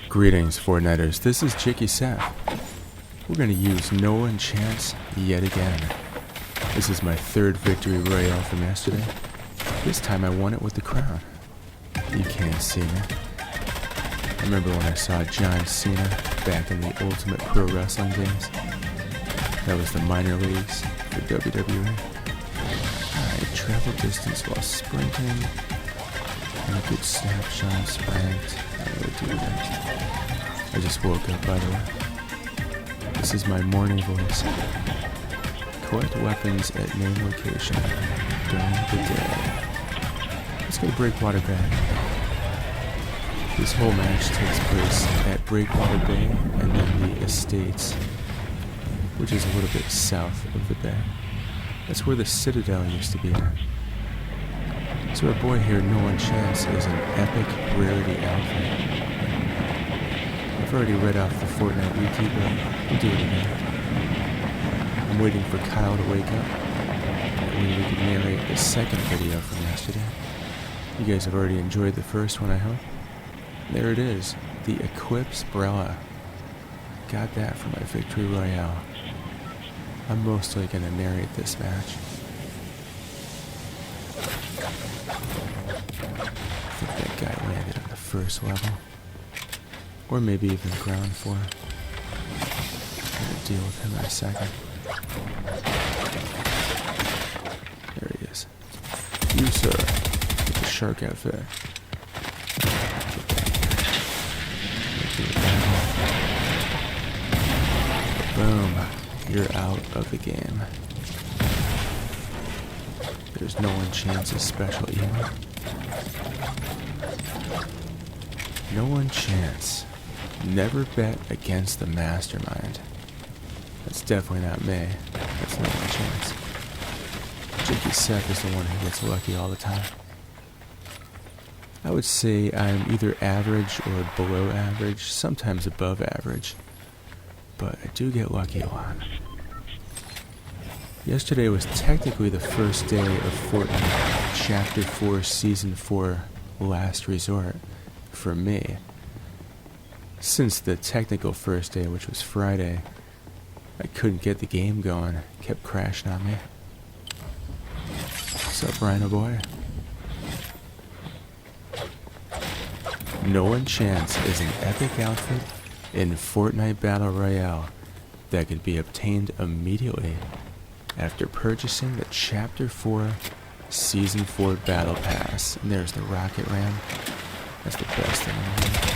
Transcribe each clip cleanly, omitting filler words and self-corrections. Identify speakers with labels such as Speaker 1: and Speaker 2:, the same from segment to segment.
Speaker 1: Greetings, Fortniters. This is JikkySef. We're going to use Nolan Chance yet again. This is my third victory royale from yesterday. This time I won it with the crown. You can't see me. I remember when I saw John Cena back in the Ultimate Pro Wrestling days. That was the minor leagues for WWE. Alright, travel distance while sprinting. And a good snapshot spranked. I really do that. I just woke up, by the way. This is my morning voice. Collect weapons at main location during the day. Let's go to Breakwater Bay. This whole match takes place at Breakwater Bay and then the Estates, which is a little bit south of the bay. That's where the Citadel used to be at. So our boy here, Nolan Chance, is an epic rarity outfit. I've already read off the Fortnite wiki, but we'll do it again. I'm waiting for Kyle to wake up, and we can narrate the second video from yesterday. You guys have already enjoyed the first one, I hope. There it is, the Eclipse Brella. Got that for my victory royale. I'm mostly going to narrate this match. I think that guy landed on the first level. Or maybe even ground floor. I'm gonna deal with him in a second. There he is. You, sir, with the shark outfit. Boom. You're out of the game. There's Nolan Chance's special email. Nolan Chance. Never bet against the mastermind. That's definitely not me. That's Nolan Chance. JikkySef is the one who gets lucky all the time. I would say I'm either average or below average, sometimes above average. But I do get lucky a lot. Yesterday was technically the first day of Fortnite Chapter 4 Season 4 Last Resort for me. Since the technical first day, which was Friday, I couldn't get the game going. It kept crashing on me. What's up, Rhino boy? Nolan Chance is an epic outfit in Fortnite Battle Royale that could be obtained immediately after purchasing the Chapter 4 Season 4 Battle Pass. And there's the rocket ram. That's the best thing in the world.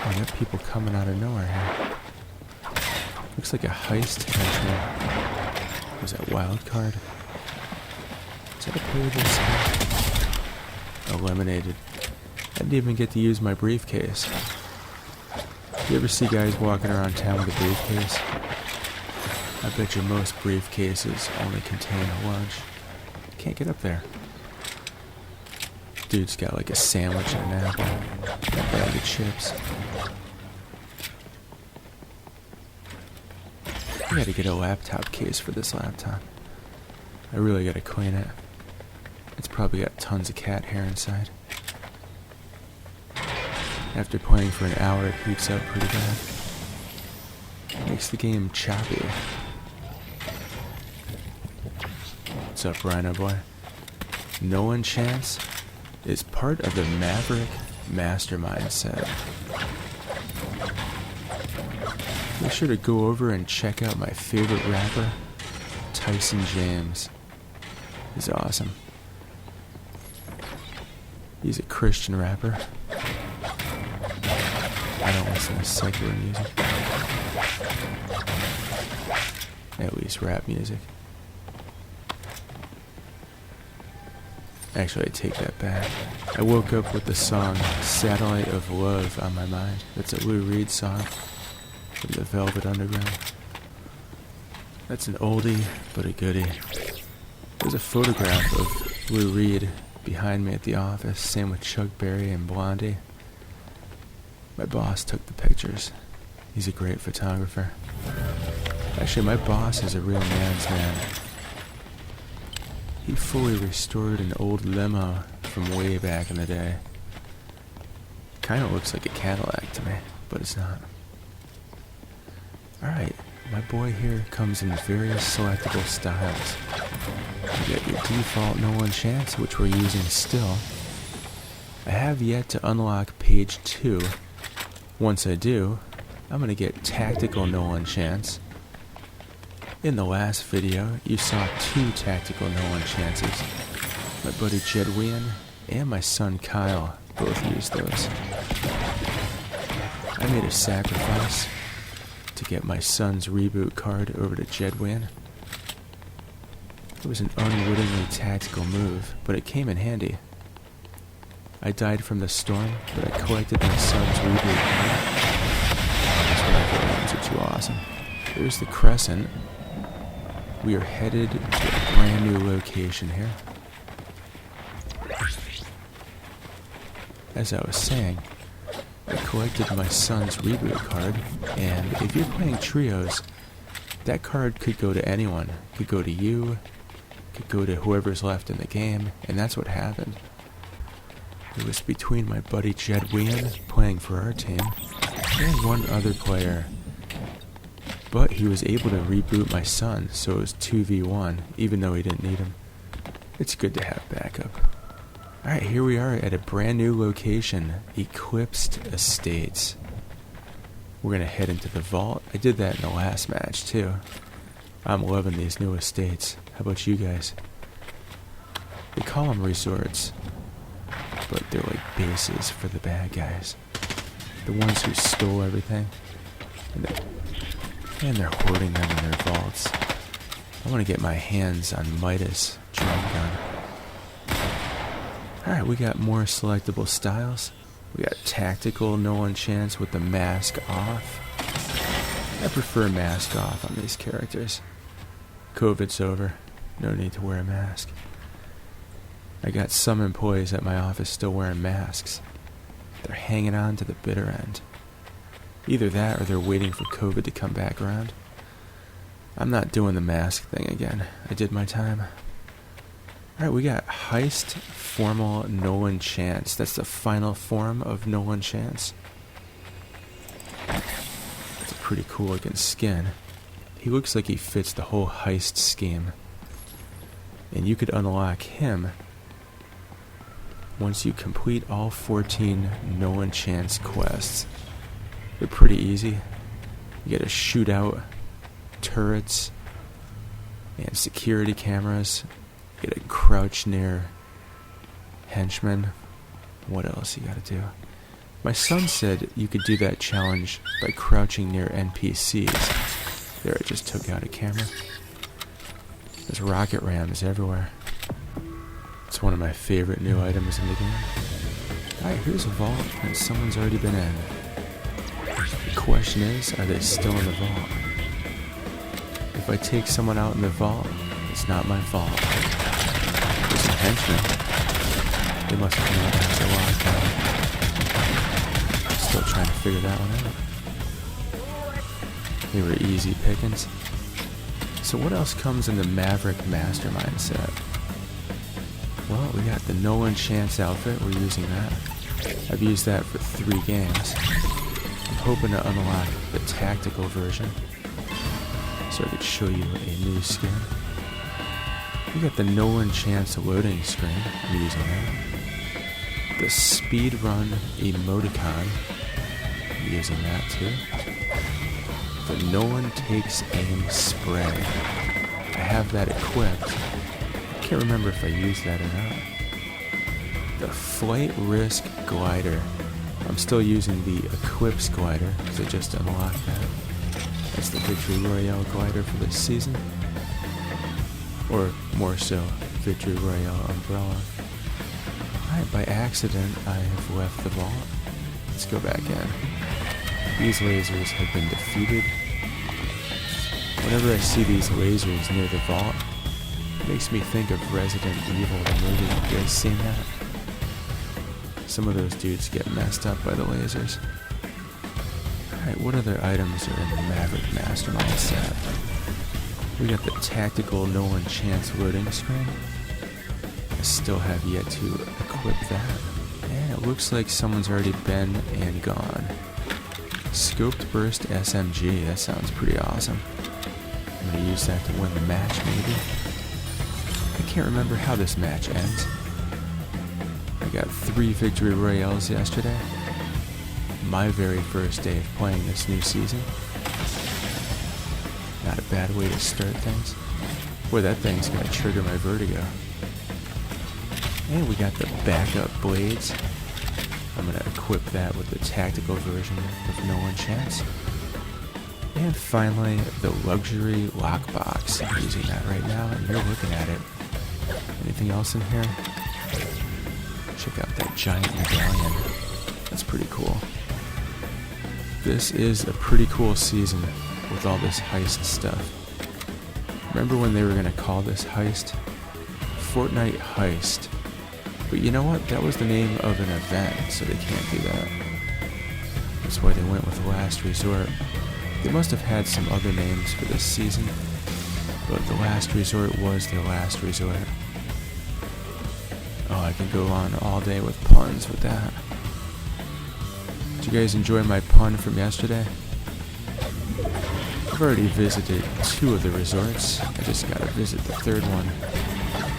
Speaker 1: Oh, there are people coming out of nowhere here. Looks like a heist henchman. Was that wild card? Is that a playable skin? Eliminated. I didn't even get to use my briefcase. You ever see guys walking around town with a briefcase? I bet you most briefcases only contain a lunch. Can't get up there. Dude's got like a sandwich and an apple. A bag of chips. I gotta get a laptop case for this laptop. I really gotta clean it. It's probably got tons of cat hair inside. After playing for an hour, it heats up pretty bad. Makes the game choppy. What's up, Rhino boy? Nolan Chance is part of the Maverick Mastermind Set. Make sure to go over and check out my favorite rapper, Tyson James. He's awesome. He's a Christian rapper. I don't listen to secular music. At least rap music. Actually, I take that back. I woke up with the song Satellite of Love on my mind. That's a Lou Reed song from the Velvet Underground. That's an oldie, but a goodie. There's a photograph of Lou Reed behind me at the office, same with Chuck Berry and Blondie. My boss took the pictures. He's a great photographer. Actually, my boss is a real man's man. He fully restored an old limo from way back in the day. Kind of looks like a Cadillac to me, but it's not. Alright, my boy here comes in various selectable styles. You get your default Nolan Chance, which we're using still. I have yet to unlock page 2. Once I do, I'm going to get tactical Nolan Chance. In the last video, you saw 2 tactical Nolan Chances. My buddy Jedwian and my son Kyle both used those. I made a sacrifice to get my son's reboot card over to Jedwian. It was an unwittingly tactical move, but it came in handy. I died from the storm, but I collected my son's reboot card. That's what I thought was too awesome. There's the Crescent. We are headed to a brand new location here. As I was saying, I collected my son's reboot card, and if you're playing trios, that card could go to anyone. It could go to you, could go to whoever's left in the game, and that's what happened. It was between my buddy Jedwian, playing for our team, and one other player. But he was able to reboot my son, so it was 2v1, even though he didn't need him. It's good to have backup. Alright, here we are at a brand new location, Eclipsed Estates. We're going to head into the vault. I did that in the last match, too. I'm loving these new estates. How about you guys? They call them resorts, but they're like bases for the bad guys. The ones who stole everything, and they're hoarding them in their vaults. I want to get my hands on Midas drum gun. Alright, we got more selectable styles. We got tactical Nolan Chance with the mask off. I prefer mask off on these characters. COVID's over. No need to wear a mask. I got some employees at my office still wearing masks. They're hanging on to the bitter end. Either that or they're waiting for COVID to come back around. I'm not doing the mask thing again. I did my time. Alright, we got Heist Formal Nolan Chance. That's the final form of Nolan Chance. It's a pretty cool looking skin. He looks like he fits the whole heist scheme. And you could unlock him once you complete all 14 Nolan Chance quests. They're pretty easy. You gotta shoot out turrets and security cameras. You gotta crouch near henchmen. What else you gotta do? My son said you could do that challenge by crouching near NPCs. There, I just took out a camera. There's rocket rams everywhere. It's one of my favorite new items in the game. Alright, here's a vault that someone's already been in. The question is, are they still in the vault? If I take someone out in the vault, it's not my fault. There's some henchmen. They must have come out after a lockdown. I'm still trying to figure that one out. They were easy pickings. So what else comes in the Maverick Mastermind Set? Well, we got the Nolan Chance outfit. We're using that. I've used that for 3 games. I'm hoping to unlock the tactical version so I could show you a new skin. We got the Nolan Chance loading screen. I'm using that. The speedrun emoticon. I'm using that too. The Nolan Takes Aim spray. I have that equipped. I can't remember if I used that or not. The Flight Risk glider. I'm still using the Eclipse glider because I just unlocked that. That's the Victory Royale glider for this season. Or more so, Victory Royale umbrella. Alright, by accident I have left the vault. Let's go back in. These lasers have been defeated. Whenever I see these lasers near the vault, it makes me think of Resident Evil, the movie. You guys seen that? Some of those dudes get messed up by the lasers. Alright, what other items are in the Maverick Mastermind Set? We got the tactical Nolan Chance loading screen. I still have yet to equip that. And it looks like someone's already been and gone. Scoped Burst SMG, that sounds pretty awesome. I'm gonna use that to win the match, maybe. I can't remember how this match ends. I got 3 victory royales yesterday. My very first day of playing this new season. Not a bad way to start things. Boy, that thing's gonna trigger my vertigo. And we got the backup blades. I'm gonna equip that with the tactical version of Nolan Chance. And finally, the luxury lockbox. I'm using that right now, and you're looking at it. Anything else in here? Check out that giant medallion. That's pretty cool. This is a pretty cool season with all this heist stuff. Remember when they were gonna call this heist? Fortnite Heist. But you know what? That was the name of an event, so they can't do that. That's why they went with Last Resort. They must have had some other names for this season, but the Last Resort was the Last Resort. Oh, I can go on all day with puns with that. Did you guys enjoy my pun from yesterday? I've already visited 2 of the resorts. I just gotta visit the 3rd one,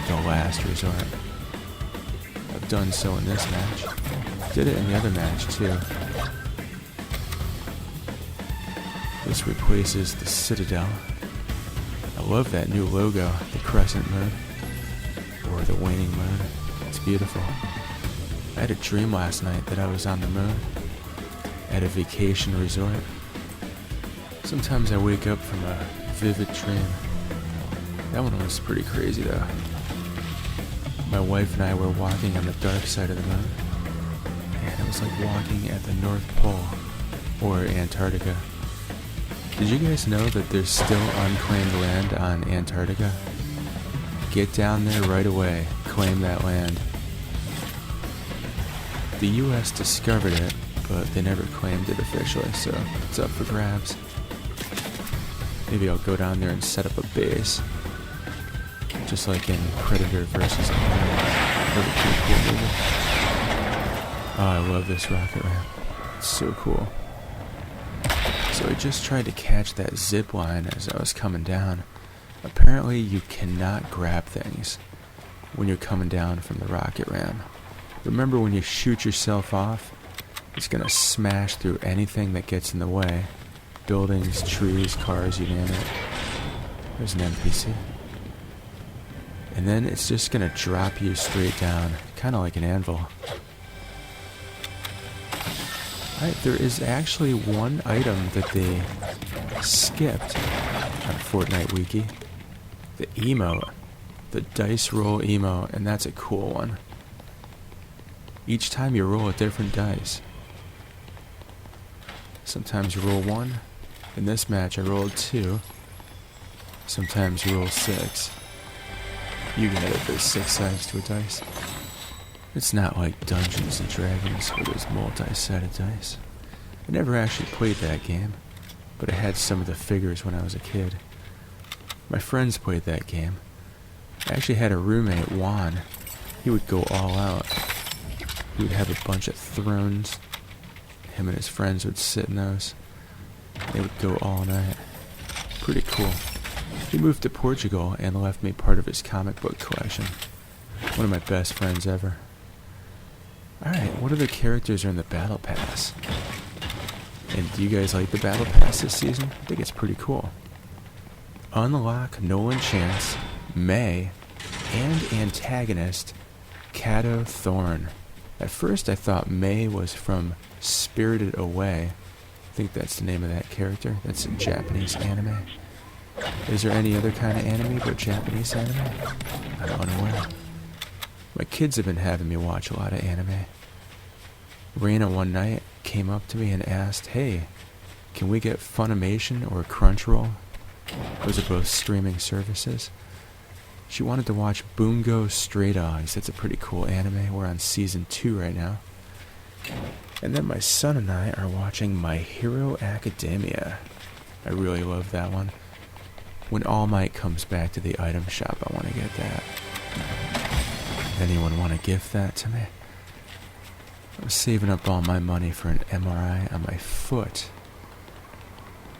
Speaker 1: the Last Resort. I've done so in this match. Did it in the other match too. This replaces the Citadel. I love that new logo, the Crescent Moon, or the Waning Moon. It's beautiful. I had a dream last night that I was on the moon, at a vacation resort. Sometimes I wake up from a vivid dream. That one was pretty crazy though. My wife and I were walking on the dark side of the moon, and it was like walking at the North Pole, or Antarctica. Did you guys know that there's still unclaimed land on Antarctica? Get down there right away, claim that land. The US discovered it, but they never claimed it officially, so it's up for grabs. Maybe I'll go down there and set up a base. Just like in Predator vs. Another pretty cool movie. Oh, I love this rocket ramp. It's so cool. So I just tried to catch that zip line as I was coming down. Apparently you cannot grab things when you're coming down from the rocket ramp. Remember, when you shoot yourself off, it's gonna smash through anything that gets in the way. Buildings, trees, cars, you name it. There's an NPC. And then it's just gonna drop you straight down, kinda like an anvil. Alright, there is actually one item that they skipped on Fortnite Wiki. The emote. The dice roll emote, and that's a cool one. Each time you roll a different dice. Sometimes you roll 1. In this match I rolled 2. Sometimes you roll 6. You get it, there's 6 sides to a dice. It's not like Dungeons and Dragons where there's multi-sided dice. I never actually played that game, but I had some of the figures when I was a kid. My friends played that game. I actually had a roommate, Juan. He would go all out. He would have a bunch of thrones. Him and his friends would sit in those. They would go all night. Pretty cool. He moved to Portugal and left me part of his comic book collection. One of my best friends ever. Alright, what other characters are in the Battle Pass? And do you guys like the Battle Pass this season? I think it's pretty cool. Unlock Nolan Chance, May, and antagonist Kato Thorn. At first I thought May was from Spirited Away. I think that's the name of that character. That's a Japanese anime. Is there any other kind of anime but Japanese anime? I'm unaware. My kids have been having me watch a lot of anime. Raina one night came up to me and asked, "Hey, can we get Funimation or Crunchyroll?" Those are both streaming services. She wanted to watch Bungo Stray Dogs. That's a pretty cool anime. We're on season 2 right now. And then my son and I are watching My Hero Academia. I really love that one. When All Might comes back to the item shop, I want to get that. Anyone want to gift that to me? I was saving up all my money for an MRI on my foot.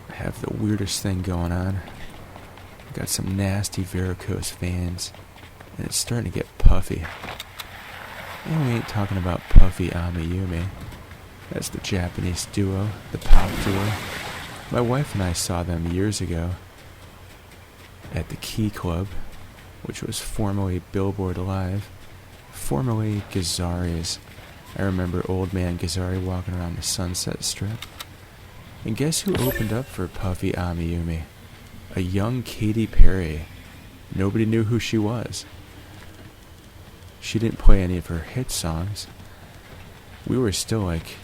Speaker 1: I have the weirdest thing going on. I got some nasty varicose veins, and it's starting to get puffy. And we ain't talking about Puffy Amiyumi. That's the Japanese duo, the pop duo. My wife and I saw them years ago at the Key Club, which was formerly Billboard Live, formerly Gazzari's. I remember old man Gazzari walking around the Sunset Strip. And guess who opened up for Puffy Amiyumi? A young Katy Perry. Nobody knew who she was. She didn't play any of her hit songs. We were still like,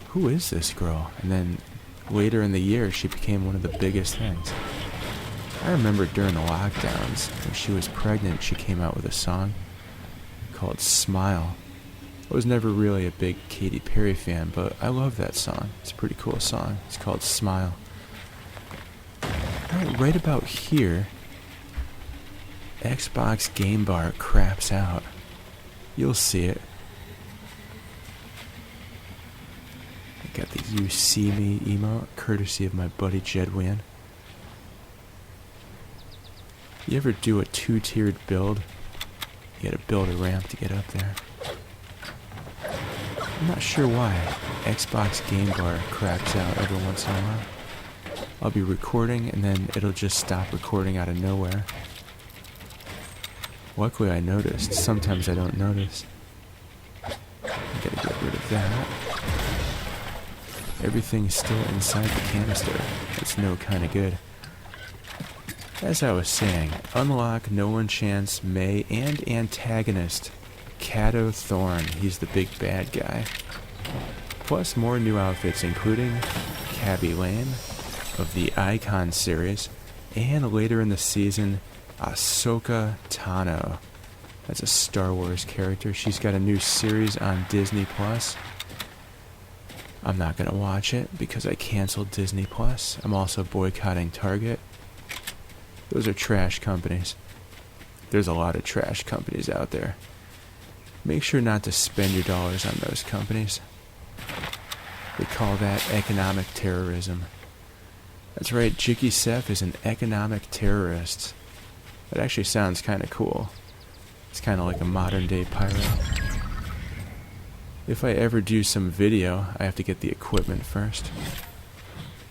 Speaker 1: who is this girl? And then later in the year, she became one of the biggest things. I remember during the lockdowns, when she was pregnant, she came out with a song called Smile. I was never really a big Katy Perry fan, but I love that song. It's a pretty cool song. It's called Smile. Alright, right about here, Xbox Game Bar craps out. You'll see it. I got the You See Me emote, courtesy of my buddy Jedwin. You ever do a two-tiered build? You gotta build a ramp to get up there. I'm not sure why Xbox Game Bar craps out every once in a while. I'll be recording and then it'll just stop recording out of nowhere. Luckily I noticed. Sometimes I don't notice. I gotta get rid of that. Everything's still inside the canister. It's no kinda good. As I was saying, unlock Nolan Chance, May, and antagonist Kato Thorn. He's the big bad guy. Plus more new outfits including Cabby Lane of the Icon series, and later in the season, Ahsoka Tano. That's a Star Wars character. She's got a new series on Disney Plus. I'm not gonna watch it because I canceled Disney Plus. I'm also boycotting Target. Those are trash companies. There's a lot of trash companies out there. Make sure not to spend your dollars on those companies. They call that economic terrorism. That's right, JikkySef is an economic terrorist. That actually sounds kind of cool. It's kind of like a modern day pirate. If I ever do some video, I have to get the equipment first.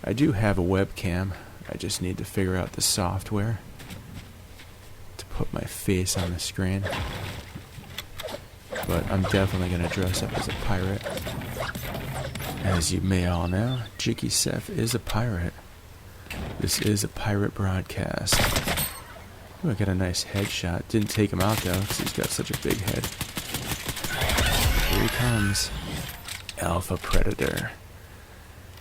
Speaker 1: I do have a webcam. I just need to figure out the software to put my face on the screen. But I'm definitely going to dress up as a pirate. As you may all know, JikkySef is a pirate. This is a pirate broadcast. Ooh, I got a nice headshot. Didn't take him out though, because he's got such a big head. Here he comes. Alpha Predator.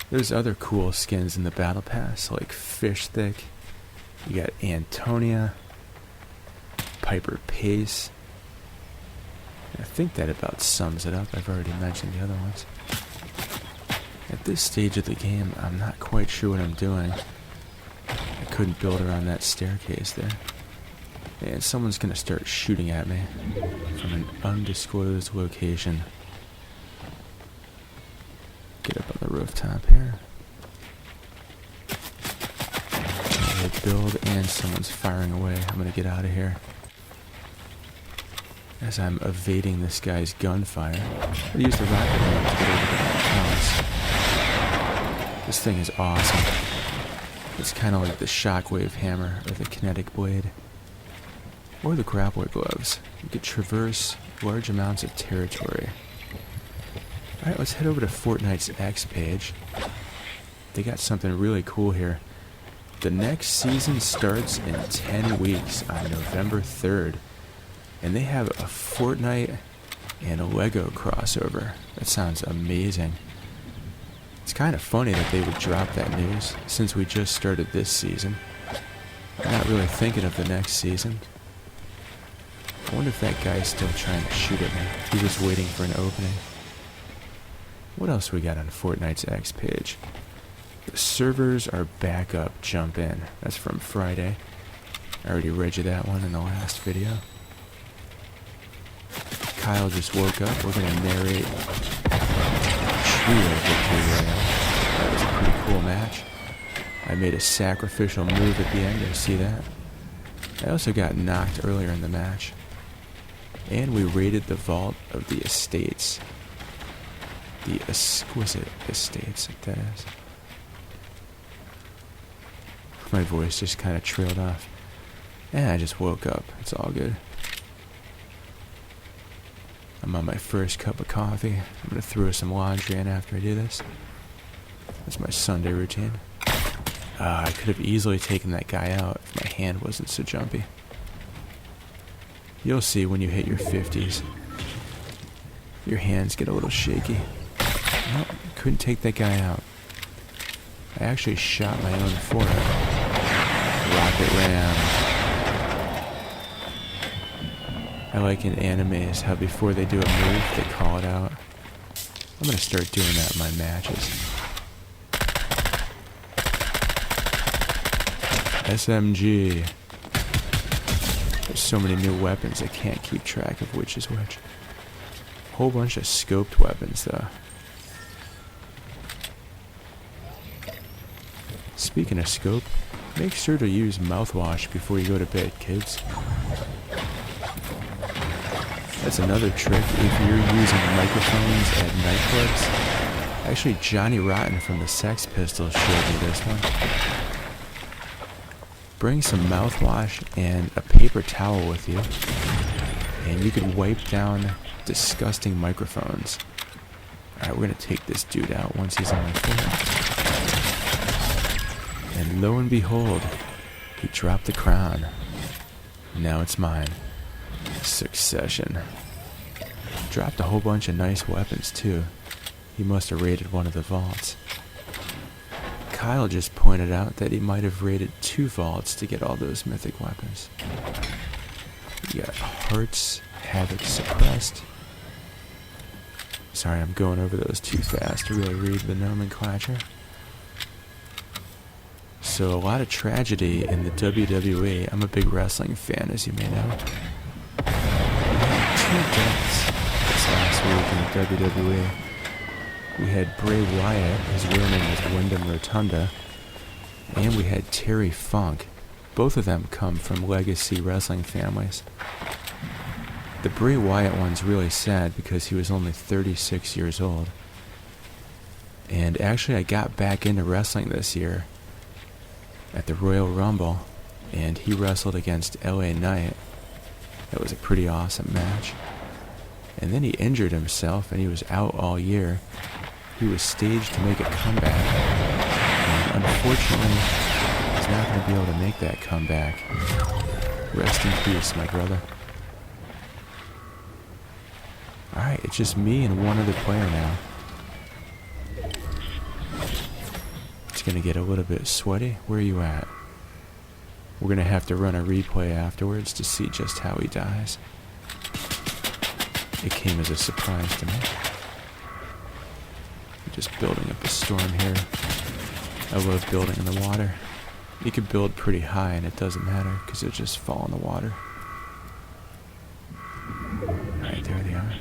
Speaker 1: There's other cool skins in the Battle Pass, like Fish Thick. You got Antonia, Piper Pace. I think that about sums it up. I've already mentioned the other ones. At this stage of the game, I'm not quite sure what I'm doing. I couldn't build around that staircase there. And someone's gonna start shooting at me from an undisclosed location. Get up on the rooftop here. Build and someone's firing away. I'm gonna get out of here. As I'm evading this guy's gunfire, I'll use the rocket launcher to get over to that house. This thing is awesome. It's kind of like the shockwave hammer or the kinetic blade. Or the grappler gloves. You could traverse large amounts of territory. Alright, let's head over to Fortnite's X page. They got something really cool here. The next season starts in 10 weeks on November 3rd. And they have a Fortnite and a Lego crossover. That sounds amazing. It's kind of funny that they would drop that news since we just started this season. I'm not really thinking of the next season. I wonder if that guy's still trying to shoot at me. He was waiting for an opening. What else we got on Fortnite's X page? The servers are back up, jump in. That's from Friday. I already read you that one in the last video. Kyle just woke up. We're going to narrate 3-way victory royale. That was a pretty cool match. I made a sacrificial move at the end, you see that? I also got knocked earlier in the match. And we raided the vault of the estates. The exquisite estates, that is. My voice just kind of trailed off. And I just woke up. It's all good. I'm on my first cup of coffee. I'm going to throw some laundry in after I do this. That's my Sunday routine. I could have easily taken that guy out if my hand wasn't so jumpy. You'll see when you hit your 50s. Your hands get a little shaky. Nope, couldn't take that guy out. I actually shot my own forehead. Rocket Ram. I like in animes how before they do a move, they call it out. I'm gonna start doing that in my matches. SMG. There's so many new weapons I can't keep track of which is which. Whole bunch of scoped weapons though. Speaking of scope, make sure to use mouthwash before you go to bed, kids. That's another trick if you're using microphones at nightclubs. Actually, Johnny Rotten from the Sex Pistols showed me this one. Bring some mouthwash and a paper towel with you, and you can wipe down disgusting microphones. Alright, we're gonna take this dude out once he's on my floor. And lo and behold, he dropped the crown. Now it's mine. Succession. Dropped a whole bunch of nice weapons too. He must have raided one of the vaults. Kyle just pointed out that he might have raided 2 vaults to get all those mythic weapons. You got Hearts, Havoc Suppressed. Sorry, I'm going over those too fast to really read the nomenclature. So a lot of tragedy in the WWE. I'm a big wrestling fan, as you may know. 2 deaths this last week in the WWE. We had Bray Wyatt, his real name was Wyndham Rotunda, and we had Terry Funk. Both of them come from legacy wrestling families. The Bray Wyatt one's really sad because he was only 36 years old. And actually I got back into wrestling this year at the Royal Rumble, and he wrestled against LA Knight. That was a pretty awesome match. And then he injured himself and he was out all year. He was staged to make a comeback, and unfortunately, he's not going to be able to make that comeback. Rest in peace, my brother. Alright, it's just me and one other player now. It's going to get a little bit sweaty. Where are you at? We're going to have to run a replay afterwards to see just how he dies. It came as a surprise to me. Just building up a storm here. I love building in the water. You can build pretty high and it doesn't matter because it'll just fall in the water. Alright, there they are.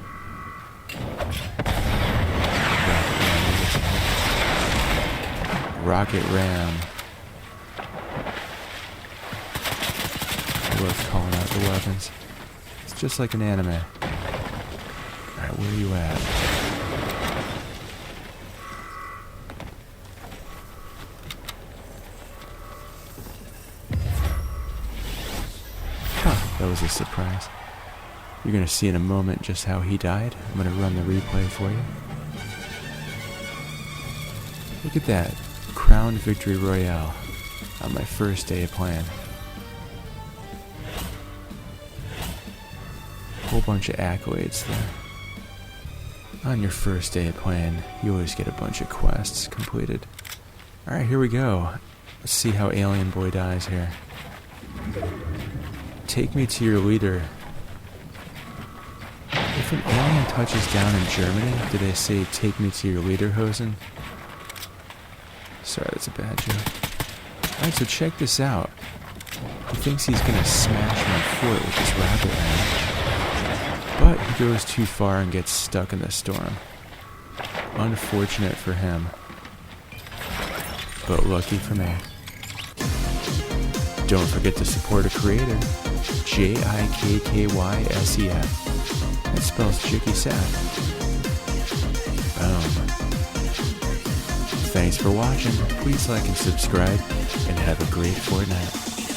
Speaker 1: Rocket Ram. I love calling out the weapons. It's just like an anime. Alright, where are you at? That was a surprise. You're going to see in a moment just how he died. I'm going to run the replay for you. Look at that. Crown Victory Royale on my first day of playing. Whole bunch of accolades there. On your first day of playing, you always get a bunch of quests completed. Alright, here we go. Let's see how Alien Boy dies here. Take me to your leader. If an alien touches down in Germany, do they say, take me to your leader, Hosen? Sorry, that's a bad joke. Alright, so check this out. He thinks he's gonna smash my fort with this rocket ram. But he goes too far and gets stuck in the storm. Unfortunate for him, but lucky for me. Don't forget to support a creator, JikkySef. That spells JikkySef. Boom. Thanks for watching. Please like and subscribe, and have a great Fortnite.